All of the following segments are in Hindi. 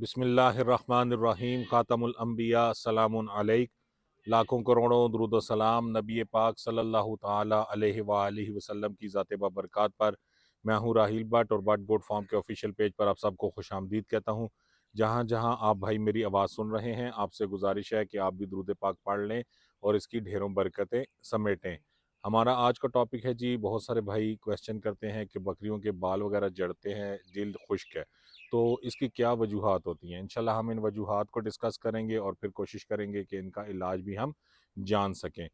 बिस्मिल्लाहिर्रहमानिर्रहीम ख़ातमुल अंबिया सलामुन अलैक। लाखों करोड़ों दुरूद व सलाम नबी पाक सल्लल्लाहु ताला अलैहि वालिहि वसल्लम की ज़ात बरक़ात पर। मैं हूँ राहील भट्ट और भट्ट गोट फार्म के ऑफिशियल पेज पर आप सबको खुशामदीद कहता हूँ। जहाँ जहाँ आप भाई मेरी आवाज़ सुन रहे हैं, आपसे गुजारिश है कि आप भी दुरूद पाक पढ़ लें और इसकी ढेरों बरकतें समेटें। हमारा आज का टॉपिक है जी, बहुत सारे भाई क्वेश्चन करते हैं कि बकरियों के बाल वगैरह जड़ते हैं, जिल्द खुश्क है, तो इसकी क्या वजूहात होती हैं। इंशाल्लाह हम इन वजूहात को डिस्कस करेंगे और फिर कोशिश करेंगे कि इनका इलाज भी हम जान सकें।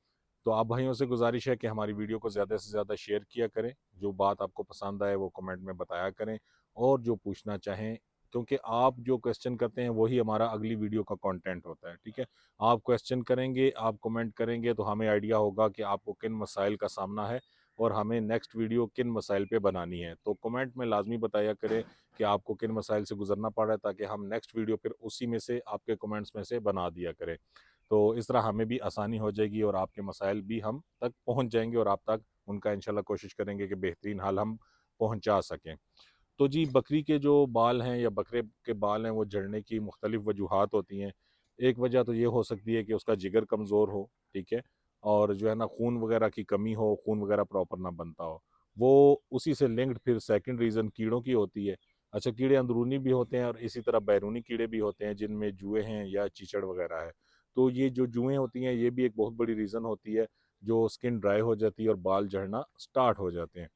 तो आप भाइयों से गुजारिश है कि हमारी वीडियो को ज़्यादा से ज़्यादा शेयर किया करें, जो बात आपको पसंद आए वो कमेंट में बताया करें, और जो पूछना चाहें, क्योंकि आप जो क्वेश्चन करते हैं वही हमारा अगली वीडियो का कंटेंट होता है। ठीक है, आप क्वेश्चन करेंगे, आप कमेंट करेंगे तो हमें आइडिया होगा कि आपको किन मसाइल का सामना है और हमें नेक्स्ट वीडियो किन मसाइल पे बनानी है। तो कमेंट में लाजमी बताया करें कि आपको किन मसाइल से गुजरना पड़ रहा है, ताकि हम नेक्स्ट वीडियो फिर उसी में से आपके कमेंट्स में से बना दिया करें। तो इस तरह हमें भी आसानी हो जाएगी और आपके मसाइल भी हम तक पहुंच जाएंगे और आप तक उनका इंशाल्लाह कोशिश करेंगे कि बेहतरीन हाल हम पहुंचा सकें। तो जी, बकरी के जो बाल हैं या बकरे के बाल हैं वो झड़ने की मुख्तलिफ वजूहात होती हैं। एक वजह तो ये हो सकती है कि उसका जिगर कमज़ोर हो, ठीक है, और जो है ना खून वगैरह की कमी हो, खून वगैरह प्रॉपर ना बनता हो। वो उसी से लिंक्ड फिर सेकंड रीज़न कीड़ों की होती है। अच्छा, कीड़े अंदरूनी भी होते हैं और इसी तरह बैरूनी कीड़े भी होते हैं, जिनमें जुएँ हैं या चीचड़ वगैरह है। तो ये जो जुएँ होती हैं, ये भी एक बहुत बड़ी रीज़न होती है, जो स्किन ड्राई हो जाती है और बाल झड़ना स्टार्ट हो जाते हैं।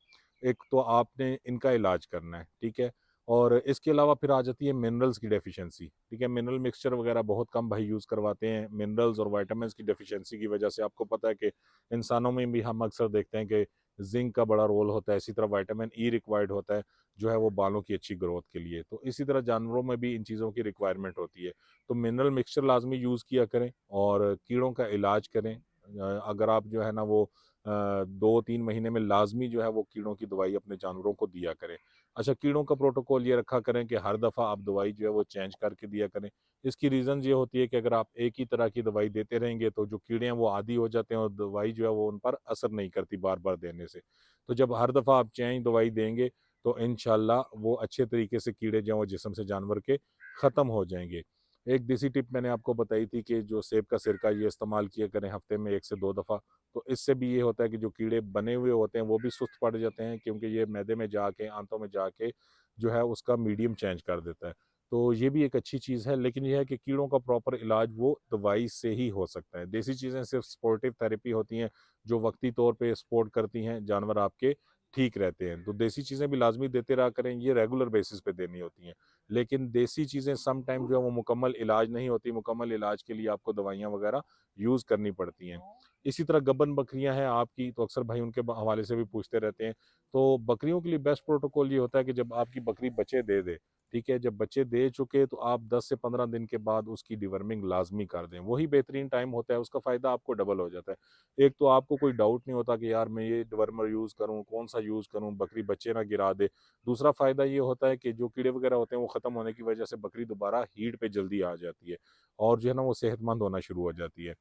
एक तो आपने इनका इलाज करना है, ठीक है? और इसके अलावा फिर आ जाती है मिनरल्स की डेफिशिएंसी, ठीक है? मिनरल मिक्सचर वगैरह बहुत कम भाई यूज़ करवाते हैं। मिनरल्स और विटामिन्स की डेफिशिएंसी की वजह से आपको पता है कि इंसानों में भी हम अक्सर देखते हैं कि ज़िंक का बड़ा रोल होता है, इसी तरह विटामिन ई रिक्वायर्ड होता है, जो है वो बालों की अच्छी ग्रोथ के लिए। तो इसी तरह जानवरों में भी इन चीज़ों की रिक्वायरमेंट होती है। तो मिनरल मिक्सचर लाज़मी यूज़ किया करें और कीड़ों का इलाज करें। अगर आप जो है ना वो 2-3 महीने में लाज़मी जो है वो कीड़ों की दवाई अपने जानवरों को दिया करें। अच्छा, कीड़ों का प्रोटोकॉल ये रखा करें कि हर दफ़ा आप दवाई जो है वो चेंज करके दिया करें। इसकी रीज़न ये होती है कि अगर आप एक ही तरह की दवाई देते रहेंगे तो जो कीड़े हैं वो आदी हो जाते हैं और दवाई जो है वो उन पर असर नहीं करती बार-बार देने से। तो जब हर दफ़ा आप चेंज दवाई देंगे तो इंशाल्लाह वो अच्छे तरीके से कीड़े जो हैं वो जिस्म से जानवर के ख़त्म हो जाएँगे। एक देसी टिप मैंने आपको बताई थी कि जो सेब का सिरका ये इस्तेमाल किया करें हफ़्ते में 1 से 2 दफ़ा। तो इससे भी ये होता है कि जो कीड़े बने हुए होते हैं वो भी सुस्त पड़ जाते हैं, क्योंकि ये मैदे में जाके, आंतों में जाके जो है उसका मीडियम चेंज कर देता है। तो ये भी एक अच्छी चीज़ है, लेकिन ये है कि कीड़ों का प्रॉपर इलाज वो दवाई से ही हो सकता है। देसी चीज़ें सिर्फ़ सपोर्टिव थेरेपी होती हैं, जो वक़्ती तौर पे सपोर्ट करती हैं, जानवर आपके ठीक रहते हैं। तो देसी चीज़ें भी लाज़मी देते रहा करें, ये रेगुलर बेसिस पे देनी होती हैं। लेकिन देसी चीज़ें सम टाइम जो है वो मुकम्मल इलाज नहीं होती, मुकम्मल इलाज के लिए आपको दवाइयाँ वग़ैरह यूज़ करनी पड़ती हैं। इसी तरह गब्बन बकरियां हैं आपकी, तो अक्सर भाई उनके हवाले से भी पूछते रहते हैं। तो बकरियों के लिए बेस्ट प्रोटोकॉल ये होता है कि जब आपकी बकरी बच्चे दे दे, ठीक है, जब बच्चे दे चुके तो आप 10 से 15 दिन के बाद उसकी डिवर्मिंग लाजमी कर दें। वही बेहतरीन टाइम होता है, उसका फ़ायदा आपको डबल हो जाता है। एक तो आपको कोई डाउट नहीं होता कि यार मैं ये डिवर्मर यूज़ करूँ, कौन सा यूज़ करूँ, बकरी बच्चे ना गिरा दे। दूसरा फ़ायदा ये होता है कि जो कीड़े वगैरह होते हैं वो ख़त्म होने की वजह से बकरी दोबारा हीट पे जल्दी आ जाती है और जो है ना वो सेहतमंद होना शुरू हो जाती है।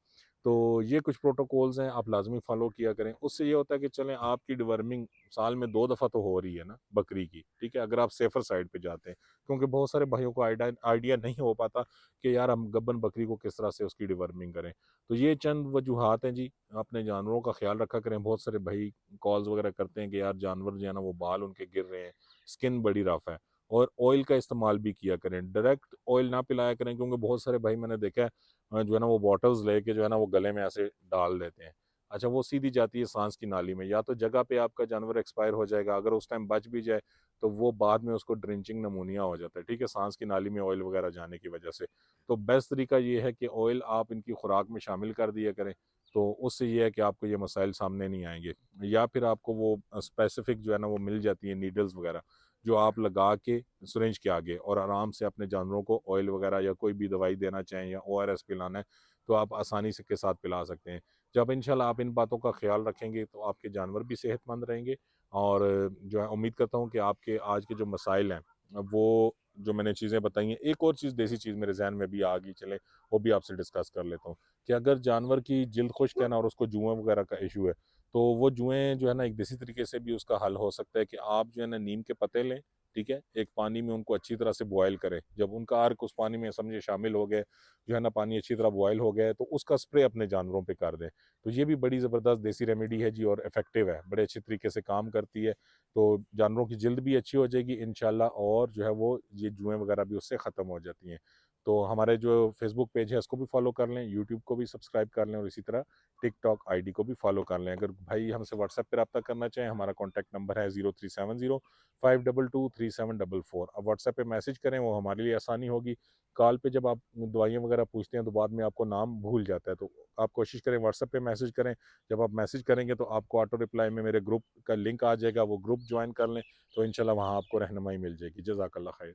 तो ये कुछ प्रोटोकॉल्स हैं, आप लाज़मी फ़ॉलो किया करें। उससे ये होता है कि चलें, आपकी डिवर्मिंग साल में 2 दफ़ा तो हो रही है ना बकरी की, ठीक है? अगर आप सेफ़र साइड पे जाते हैं, क्योंकि बहुत सारे भाइयों को आइडिया नहीं हो पाता कि यार हम गब्बन बकरी को किस तरह से उसकी डिवर्मिंग करें। तो ये चंद वजूहात हैं जी, अपने जानवरों का ख़्याल रखा करें। बहुत सारे भाई कॉल्स वगैरह करते हैं कि यार जानवर जो है ना वो बाल उनके गिर रहे हैं, स्किन बड़ी रफ़ है, और ऑयल का इस्तेमाल भी किया करें। डायरेक्ट ऑयल ना पिलाया करें, क्योंकि बहुत सारे भाई मैंने देखा है जो है ना वो बॉटल्स लेके जो है ना वो गले में ऐसे डाल देते हैं। अच्छा, वो सीधी जाती है सांस की नाली में, या तो जगह पे आपका जानवर एक्सपायर हो जाएगा, अगर उस टाइम बच भी जाए तो वो बाद में उसको ड्रेंचिंग नमूनिया हो जाता है, ठीक है, सांस की नाली में ऑयल वगैरह जाने की वजह से। तो बेस्ट तरीका ये है कि ऑयल आप इनकी खुराक में शामिल कर दिया करें, तो उससे ये है कि आपको ये मसाइल सामने नहीं आएंगे। या फिर आपको वो स्पेसिफिक जो है ना वो मिल जाती है नीडल्स वगैरह, जो आप लगा के सिरिंज के आगे और आराम से अपने जानवरों को ऑयल वगैरह या कोई भी दवाई देना चाहें या ओआरएस पिलाना है, तो आप आसानी से के साथ पिला सकते हैं। जब इंशाल्लाह आप इन बातों का ख्याल रखेंगे तो आपके जानवर भी सेहतमंद रहेंगे, और जो है उम्मीद करता हूँ कि आपके आज के जो मसाइल हैं वो जो मैंने चीज़ें बताई हैं। एक और चीज़, देसी चीज़ मेरे जहन में भी आ गई, चले वो भी आपसे डिस्कस कर लेता हूँ कि अगर जानवर की जिल्द खुश्क है ना और उसको जुएँ वगैरह का इशू है, तो वो जुएँ जो है ना एक देसी तरीके से भी उसका हल हो सकता है कि आप जो है ना नीम के पत्ते लें, ठीक है, एक पानी में उनको अच्छी तरह से बॉयल करें। जब उनका अर्क उस पानी में समझे शामिल हो गए, जो है ना पानी अच्छी तरह बॉयल हो गया है, तो उसका स्प्रे अपने जानवरों पे कर दें। तो ये भी बड़ी ज़बरदस्त देसी रेमेडी है जी और इफ़ेक्टिव है, बड़े अच्छे तरीके से काम करती है। तो जानवरों की जल्द भी अच्छी हो जाएगी इंशाल्लाह, और जो है वो ये जुएँ वगैरह भी उससे ख़त्म हो जाती हैं। तो हमारे जो फ़ेसबुक पेज है उसको भी फ़ॉलो कर लें, यूट्यूब को भी सब्सक्राइब कर लें और इसी तरह टिकटॉक आईडी को भी फ़ॉलो कर लें। अगर भाई हमसे व्हाट्सएप पे रब्ता करना चाहें, हमारा कॉन्टैक्ट नंबर है 0370 5223744। अब व्हाट्सएप पे मैसेज करें, वो हमारे लिए आसानी होगी। कॉल पे जब आप दवाइयाँ वगैरह पूछते हैं तो बाद में आपको नाम भूल जाता है, तो आप कोशिश करें व्हाट्सएप पे मैसेज करें। जब आप मैसेज करेंगे तो आपको ऑटो रिप्लाई में मेरे ग्रुप का लिंक आ जाएगा, वो ग्रुप ज्वाइन कर लें, तो इंशाल्लाह वहाँ आपको रहनुमाई मिल जाएगी। जज़ाकल्लाह खैर।